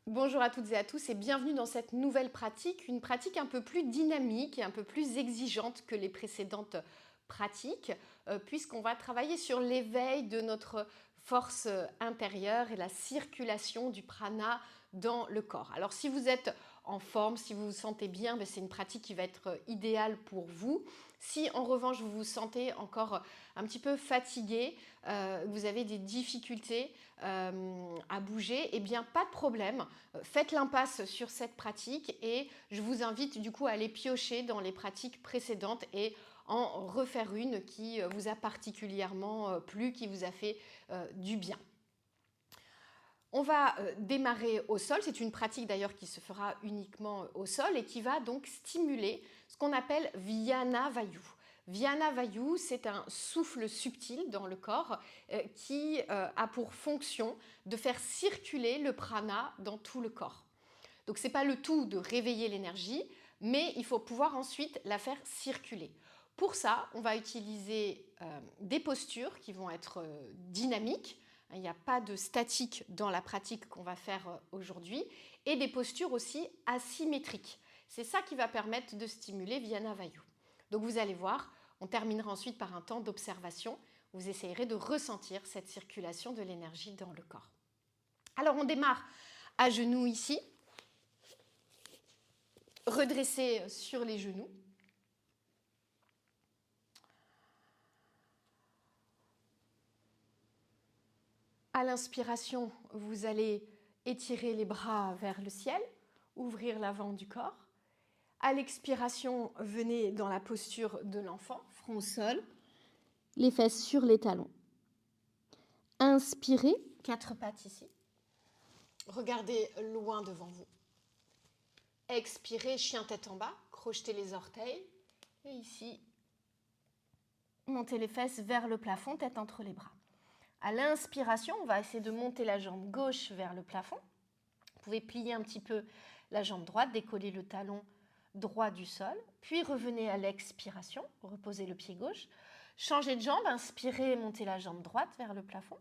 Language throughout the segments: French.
Bonjour à toutes et à tous et bienvenue dans cette nouvelle pratique, une pratique un peu plus dynamique et un peu plus exigeante que les précédentes pratiques, puisqu'on va travailler sur l'éveil de notre force intérieure et la circulation du prana dans le corps. Alors si vous êtes en forme, si vous vous sentez bien, c'est une pratique qui va être idéale pour vous. Si en revanche vous vous sentez encore un petit peu fatigué, vous avez des difficultés à bouger, eh bien pas de problème, faites l'impasse sur cette pratique et je vous invite du coup à aller piocher dans les pratiques précédentes et en refaire une qui vous a particulièrement plu, qui vous a fait du bien. On va démarrer au sol, c'est une pratique d'ailleurs qui se fera uniquement au sol et qui va donc stimuler ce qu'on appelle Vyana Vayu. Vyana Vayu, c'est un souffle subtil dans le corps qui a pour fonction de faire circuler le prana dans tout le corps. Donc ce n'est pas le tout de réveiller l'énergie, mais il faut pouvoir ensuite la faire circuler. Pour ça, on va utiliser des postures qui vont être dynamiques. Il n'y a pas de statique dans la pratique qu'on va faire aujourd'hui, et des postures aussi asymétriques. C'est ça qui va permettre de stimuler Vyana Vayu. Donc vous allez voir, on terminera ensuite par un temps d'observation. Vous essayerez de ressentir cette circulation de l'énergie dans le corps. Alors on démarre à genoux ici, redressé sur les genoux. À l'inspiration, vous allez étirer les bras vers le ciel, ouvrir l'avant du corps. À l'expiration, venez dans la posture de l'enfant, front au sol, les fesses sur les talons. Inspirez, quatre pattes ici. Regardez loin devant vous. Expirez, chien tête en bas, crochetez les orteils. Et ici, montez les fesses vers le plafond, tête entre les bras. À l'inspiration, on va essayer de monter la jambe gauche vers le plafond. Vous pouvez plier un petit peu la jambe droite, décoller le talon droit du sol. Puis revenez à l'expiration, reposez le pied gauche. Changez de jambe, inspirez, montez la jambe droite vers le plafond.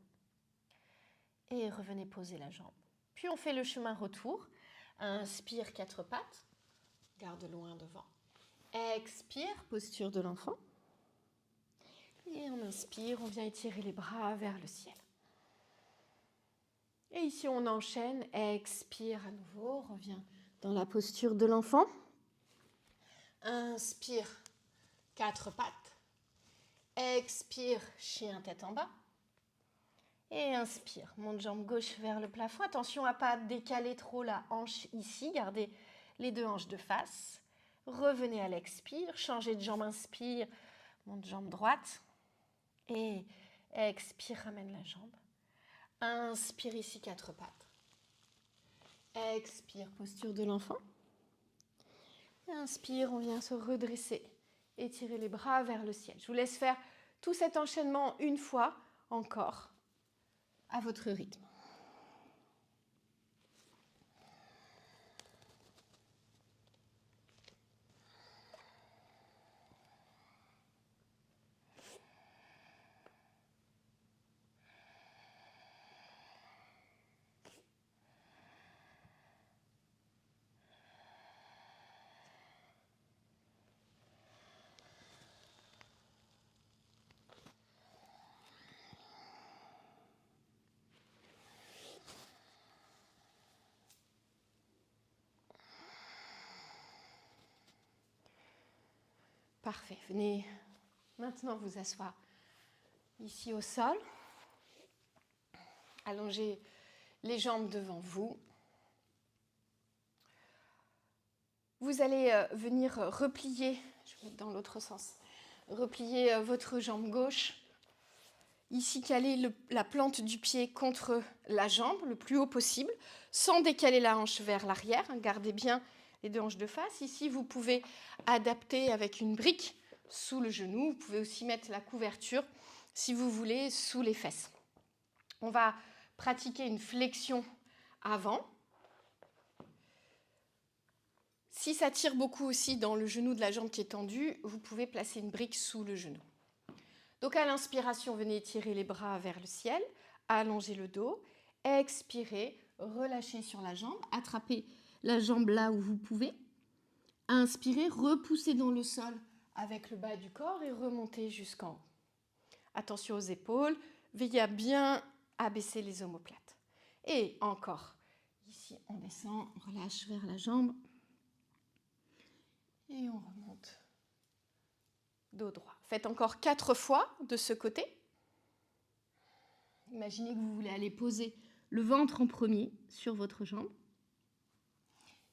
Et revenez poser la jambe. Puis on fait le chemin retour. Inspire, quatre pattes. Garde loin devant. Expire, posture de l'enfant. Et on inspire, on vient étirer les bras vers le ciel. Et ici, on enchaîne. Expire à nouveau, revient dans la posture de l'enfant. Inspire, quatre pattes. Expire, chien tête en bas. Et inspire, monte jambe gauche vers le plafond. Attention à ne pas décaler trop la hanche ici. Gardez les deux hanches de face. Revenez à l'expire. Changez de jambe, inspire. Monte jambe droite. Et expire, ramène la jambe. Inspire ici, quatre pattes. Expire, posture de l'enfant. Inspire, on vient se redresser. Étirer les bras vers le ciel. Je vous laisse faire tout cet enchaînement une fois encore, à votre rythme. Parfait. Venez maintenant vous asseoir ici au sol. Allongez les jambes devant vous. Vous allez venir replier, je vais mettre dans l'autre sens, replier votre jambe gauche. Ici, caler la plante du pied contre la jambe le plus haut possible, sans décaler la hanche vers l'arrière. Gardez bien les deux hanches de face. Ici, vous pouvez adapter avec une brique sous le genou. Vous pouvez aussi mettre la couverture, si vous voulez, sous les fesses. On va pratiquer une flexion avant. Si ça tire beaucoup aussi dans le genou de la jambe qui est tendue, vous pouvez placer une brique sous le genou. Donc à l'inspiration, venez étirer les bras vers le ciel, allongez le dos. Expirez, relâchez sur la jambe, attrapez la jambe là où vous pouvez. Inspirez, repoussez dans le sol avec le bas du corps et remontez jusqu'en haut. Attention aux épaules, veillez à bien abaisser les omoplates. Et encore, ici on descend, on relâche vers la jambe et on remonte dos droit. Faites encore 4 fois de ce côté. Imaginez que vous voulez aller poser le ventre en premier sur votre jambe.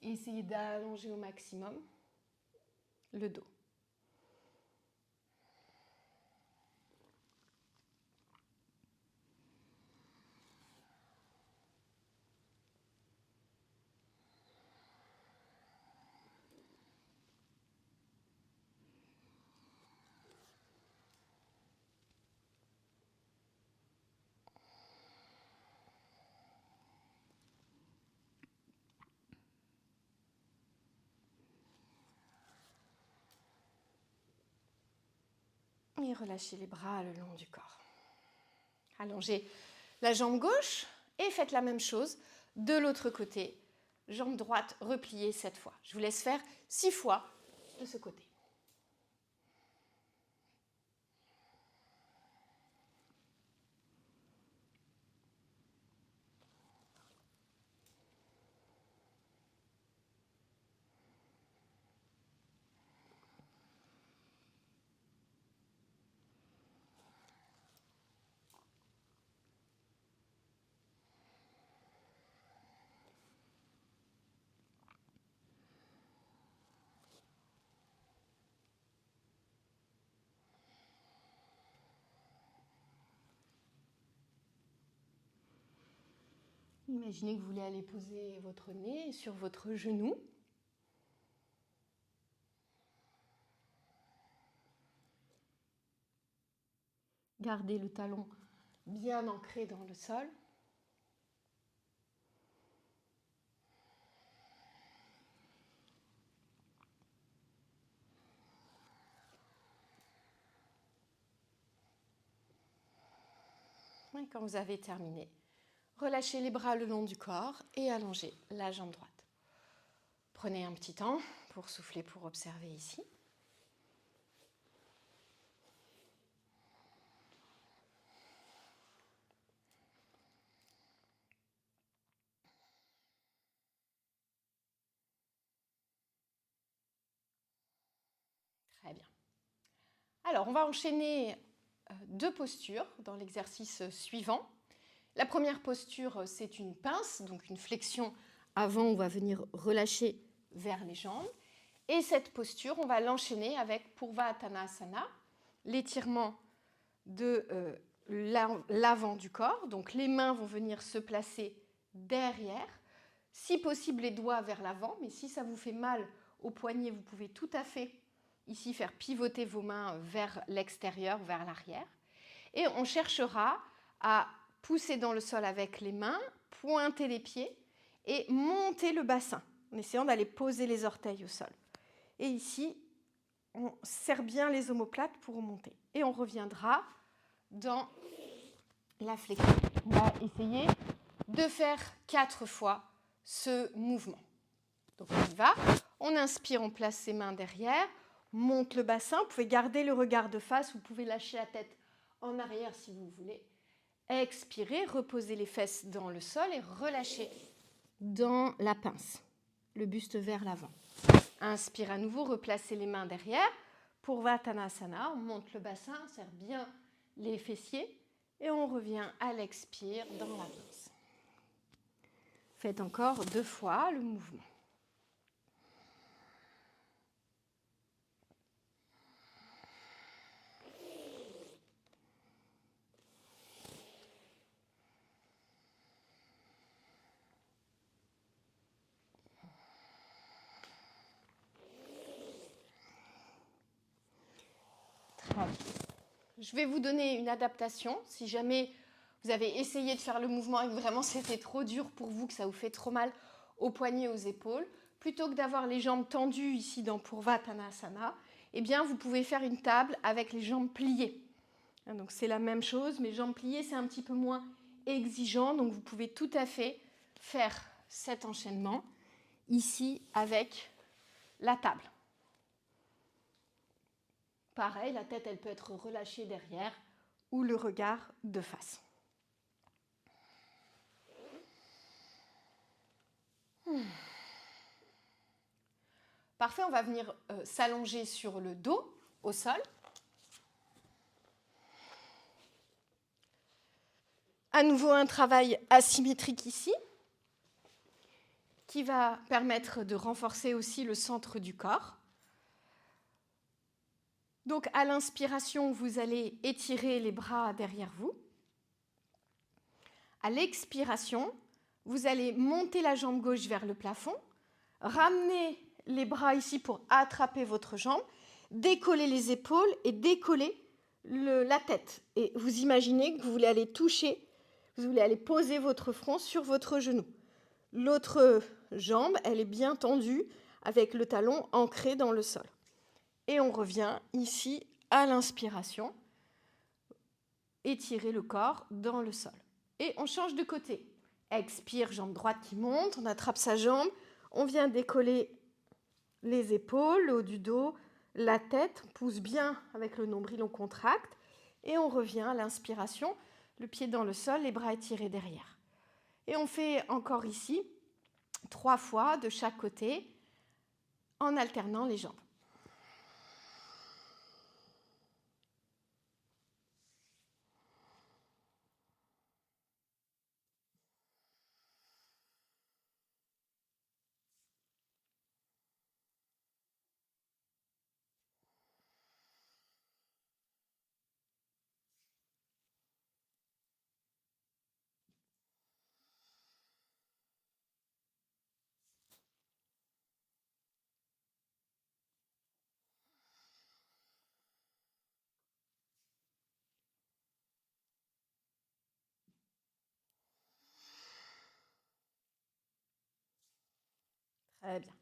Et essayez d'allonger au maximum le dos. Et relâchez les bras le long du corps. Allongez la jambe gauche et faites la même chose de l'autre côté. Jambe droite repliée 7 fois. Je vous laisse faire 6 fois de ce côté. Imaginez que vous voulez aller poser votre nez sur votre genou. Gardez le talon bien ancré dans le sol. Et quand vous avez terminé, relâchez les bras le long du corps et allongez la jambe droite. Prenez un petit temps pour souffler, pour observer ici. Très bien. Alors, on va enchaîner 2 postures dans l'exercice suivant. La première posture, c'est une pince, donc une flexion avant, on va venir relâcher vers les jambes. Et cette posture, on va l'enchaîner avec Purvottanasana, l'étirement de l'avant du corps. Donc les mains vont venir se placer derrière. Si possible, les doigts vers l'avant, mais si ça vous fait mal au poignet, vous pouvez tout à fait ici faire pivoter vos mains vers l'extérieur, vers l'arrière. Et on cherchera à pousser dans le sol avec les mains, pointer les pieds et monter le bassin, en essayant d'aller poser les orteils au sol. Et ici, on serre bien les omoplates pour monter. Et on reviendra dans la flexion. On va essayer de faire 4 fois ce mouvement. Donc on y va. On inspire, on place ses mains derrière, monte le bassin. Vous pouvez garder le regard de face, vous pouvez lâcher la tête en arrière si vous voulez. Expirez, reposez les fesses dans le sol et relâchez dans la pince, le buste vers l'avant. Inspire à nouveau, replacez les mains derrière. Purvottanasana, on monte le bassin, on serre bien les fessiers et on revient à l'expire dans la pince. Faites encore 2 fois le mouvement. Je vais vous donner une adaptation. Si jamais vous avez essayé de faire le mouvement et que vraiment c'était trop dur pour vous, que ça vous fait trop mal aux poignets, aux épaules, plutôt que d'avoir les jambes tendues ici dans Purvottanasana, eh bien vous pouvez faire une table avec les jambes pliées. Donc c'est la même chose, mais jambes pliées c'est un petit peu moins exigeant, donc vous pouvez tout à fait faire cet enchaînement ici avec la table. Pareil, la tête, elle peut être relâchée derrière ou le regard de face. Parfait, on va venir s'allonger sur le dos, au sol. À nouveau, un travail asymétrique ici, qui va permettre de renforcer aussi le centre du corps. Donc, à l'inspiration, vous allez étirer les bras derrière vous. À l'expiration, vous allez monter la jambe gauche vers le plafond, ramener les bras ici pour attraper votre jambe, décoller les épaules et décoller la tête. Et vous imaginez que vous voulez aller toucher, vous voulez aller poser votre front sur votre genou. L'autre jambe, elle est bien tendue avec le talon ancré dans le sol. Et on revient ici à l'inspiration, étirer le corps dans le sol. Et on change de côté. Expire, jambe droite qui monte, on attrape sa jambe, on vient décoller les épaules, le haut du dos, la tête, on pousse bien avec le nombril, on contracte, et on revient à l'inspiration, le pied dans le sol, les bras étirés derrière. Et on fait encore ici 3 fois de chaque côté en alternant les jambes. Très bien.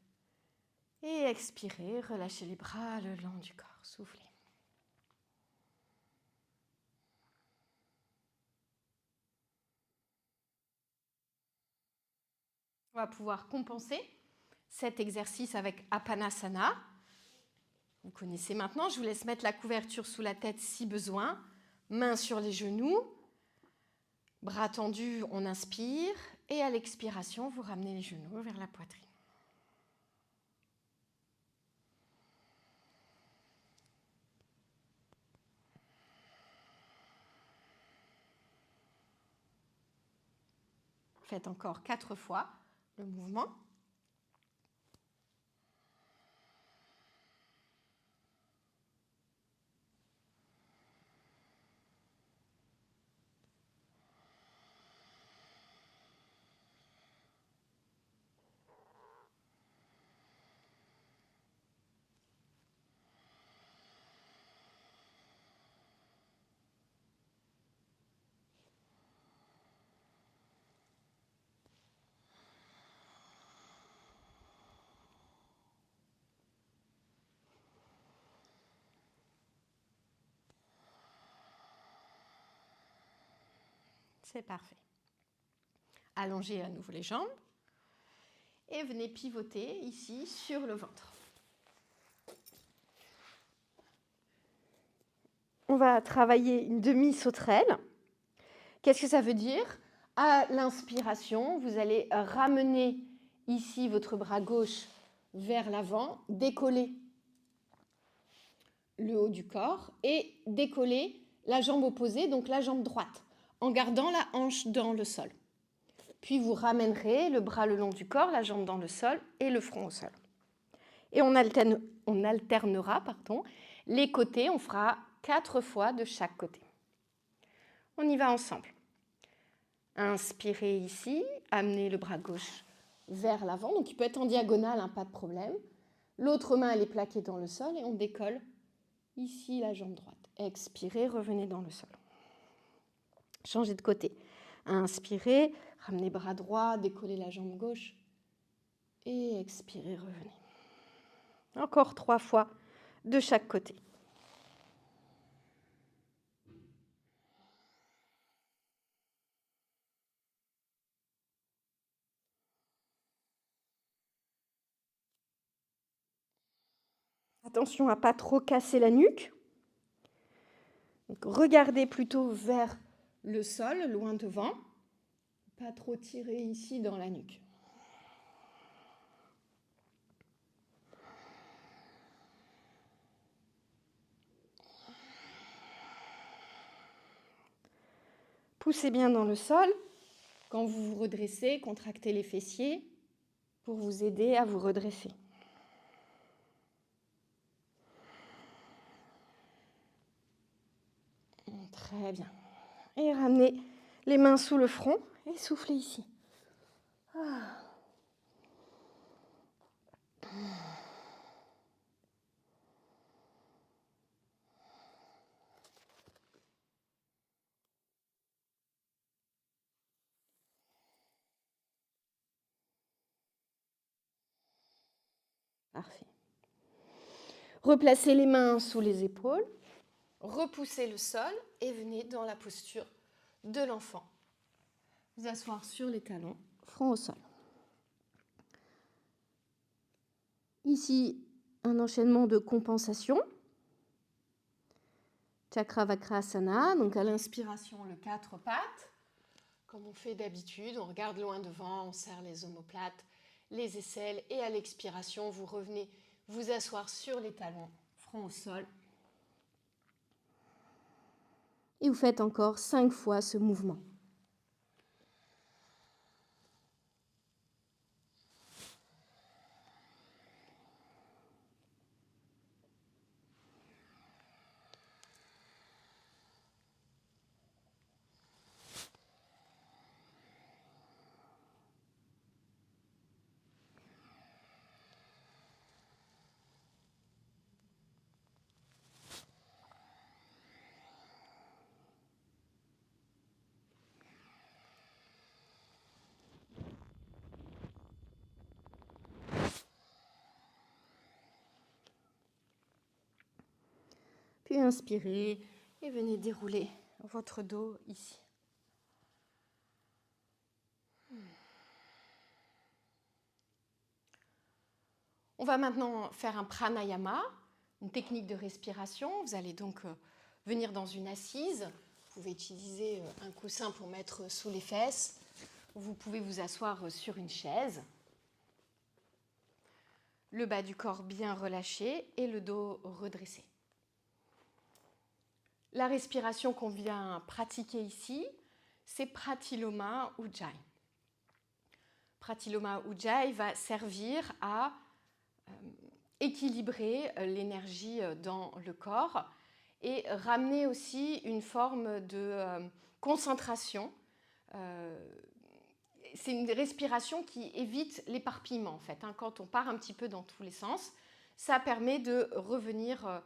Et expirez, relâchez les bras le long du corps, soufflez. On va pouvoir compenser cet exercice avec Apanasana. Vous connaissez maintenant, je vous laisse mettre la couverture sous la tête si besoin. Mains sur les genoux, bras tendus, on inspire. Et à l'expiration, vous ramenez les genoux vers la poitrine. Faites encore 4 fois le mouvement. C'est parfait. Allongez à nouveau les jambes et venez pivoter ici sur le ventre. On va travailler une demi-sauterelle. Qu'est-ce que ça veut dire? À l'inspiration, vous allez ramener ici votre bras gauche vers l'avant, décoller le haut du corps et décoller la jambe opposée, donc la jambe droite, en gardant la hanche dans le sol. Puis vous ramènerez le bras le long du corps, la jambe dans le sol et le front au sol. Et on alternera les côtés, on fera 4 fois de chaque côté. On y va ensemble. Inspirez ici, amenez le bras gauche vers l'avant, donc il peut être en diagonale, hein, pas de problème. L'autre main, elle est plaquée dans le sol et on décolle ici la jambe droite. Expirez, revenez dans le sol. Changez de côté. Inspirez, ramenez bras droit, décollez la jambe gauche et expirez, revenez. Encore 3 fois de chaque côté. Attention à ne pas trop casser la nuque. Donc, regardez plutôt vers le sol, loin devant. Pas trop tirer ici dans la nuque. Poussez bien dans le sol. Quand vous vous redressez, contractez les fessiers pour vous aider à vous redresser. Très bien. Et ramenez les mains sous le front et soufflez ici. Parfait. Replacez les mains sous les épaules, repoussez le sol et venez dans la posture de l'enfant. Vous asseoir sur les talons, front au sol. Ici, un enchaînement de compensation. Chakravakrasana, donc à l'inspiration, le 4 pattes. Comme on fait d'habitude, on regarde loin devant, on serre les omoplates, les aisselles et à l'expiration, vous revenez vous asseoir sur les talons, front au sol. Et vous faites encore 5 fois ce mouvement. Puis inspirez et venez dérouler votre dos ici. On va maintenant faire un pranayama, une technique de respiration. Vous allez donc venir dans une assise. Vous pouvez utiliser un coussin pour mettre sous les fesses. Vous pouvez vous asseoir sur une chaise. Le bas du corps bien relâché et le dos redressé. La respiration qu'on vient pratiquer ici, c'est Pratiloma Ujjayi. Pratiloma Ujjayi va servir à équilibrer l'énergie dans le corps et ramener aussi une forme de concentration. C'est une respiration qui évite l'éparpillement en fait. Quand on part un petit peu dans tous les sens, ça permet de revenir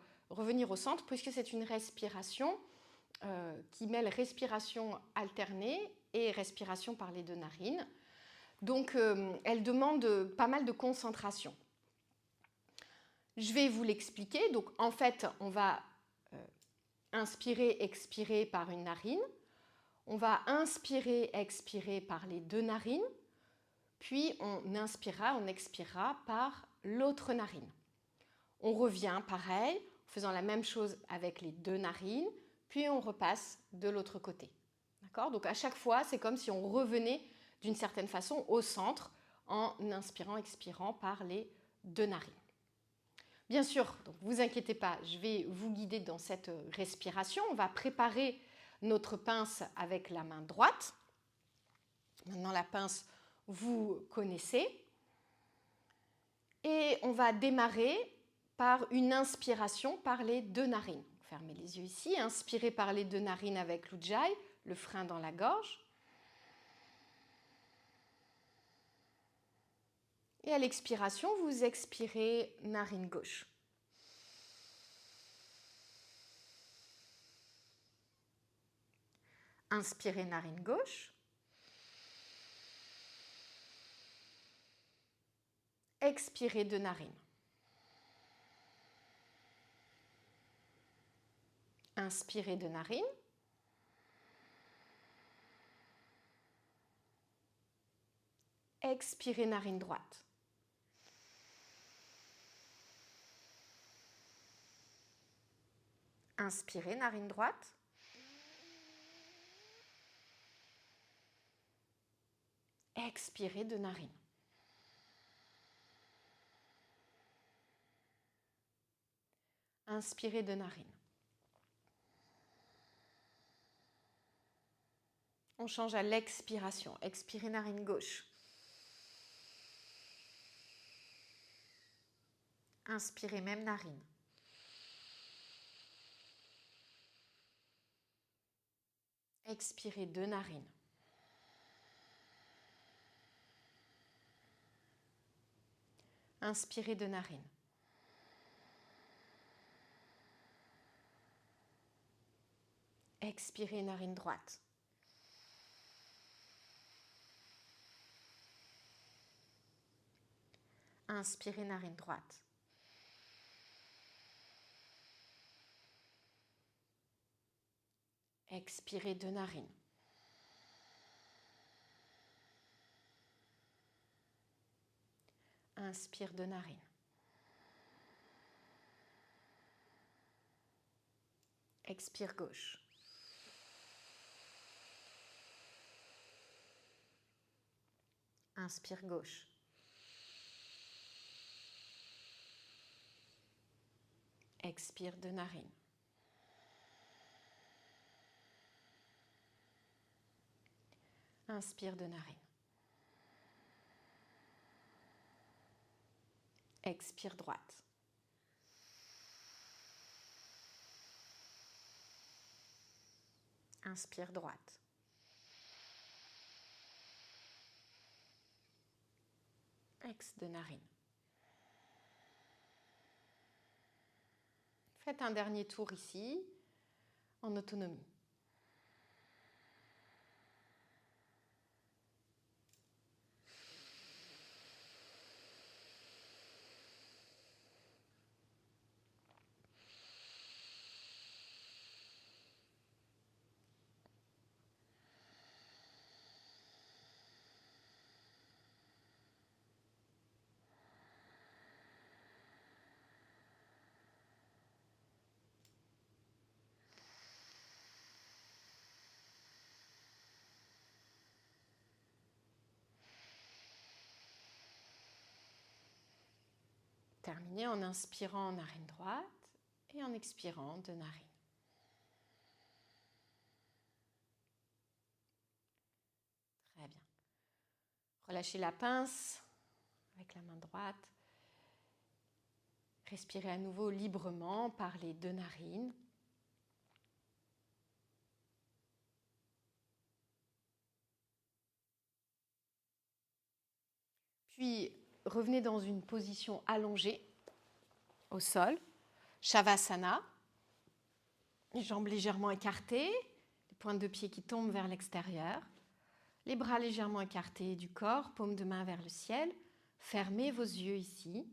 au centre puisque c'est une respiration qui mêle respiration alternée et respiration par les 2 narines. Donc elle demande pas mal de concentration. Je vais vous l'expliquer. Donc en fait, on va inspirer, expirer par une narine. On va inspirer, expirer par les 2 narines. Puis on inspirera, on expirera par l'autre narine. On revient pareil, en faisant la même chose avec les 2 narines, puis on repasse de l'autre côté. D'accord ? Donc à chaque fois, c'est comme si on revenait d'une certaine façon au centre en inspirant, expirant par les 2 narines. Bien sûr, donc vous inquiétez pas, je vais vous guider dans cette respiration. On va préparer notre pince avec la main droite. Maintenant, la pince, vous connaissez. Et on va démarrer par une inspiration par les 2 narines. Fermez les yeux ici, inspirez par les 2 narines avec l'Ujjayi, le frein dans la gorge. Et à l'expiration, vous expirez narine gauche. Inspirez narine gauche. Expirez de narine. Inspirez de narine. Expirez narine droite. Inspirez, narine droite. Expirez de narine. Inspirez de narine. On change à l'expiration. Expirez narine gauche. Inspirez même narine. Expirez deux narines. Inspirez de narine. Expirez narine droite. Inspirez narine droite. Expirez deux narines. Inspire deux narines. Expire gauche. Inspire gauche. Expire deux narines. Inspire deux narines. Expire droite. Inspire droite. Ex de narine. Faites un dernier tour ici, en autonomie. Terminez en inspirant narine droite et en expirant de narine. Très bien. Relâchez la pince avec la main droite. Respirez à nouveau librement par les deux narines. Puis revenez dans une position allongée au sol, Shavasana. Les jambes légèrement écartées, les pointes de pied qui tombent vers l'extérieur. Les bras légèrement écartés du corps, paume de main vers le ciel. Fermez vos yeux ici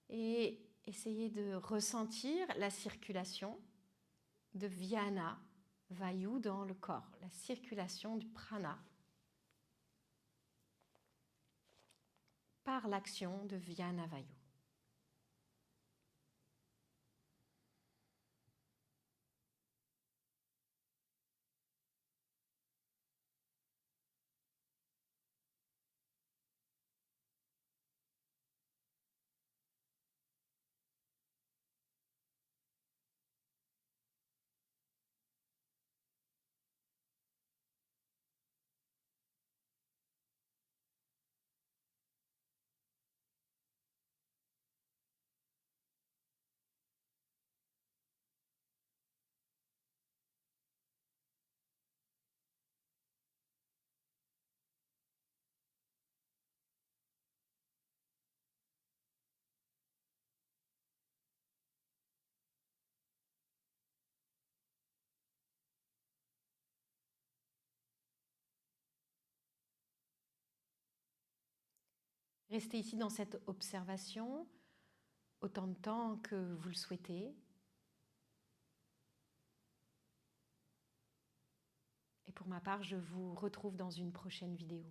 et essayez de ressentir la circulation de Vyana, Vayu dans le corps, la circulation du prana par l'action de Vyana Vayu. Restez ici dans cette observation autant de temps que vous le souhaitez. Et pour ma part, je vous retrouve dans une prochaine vidéo.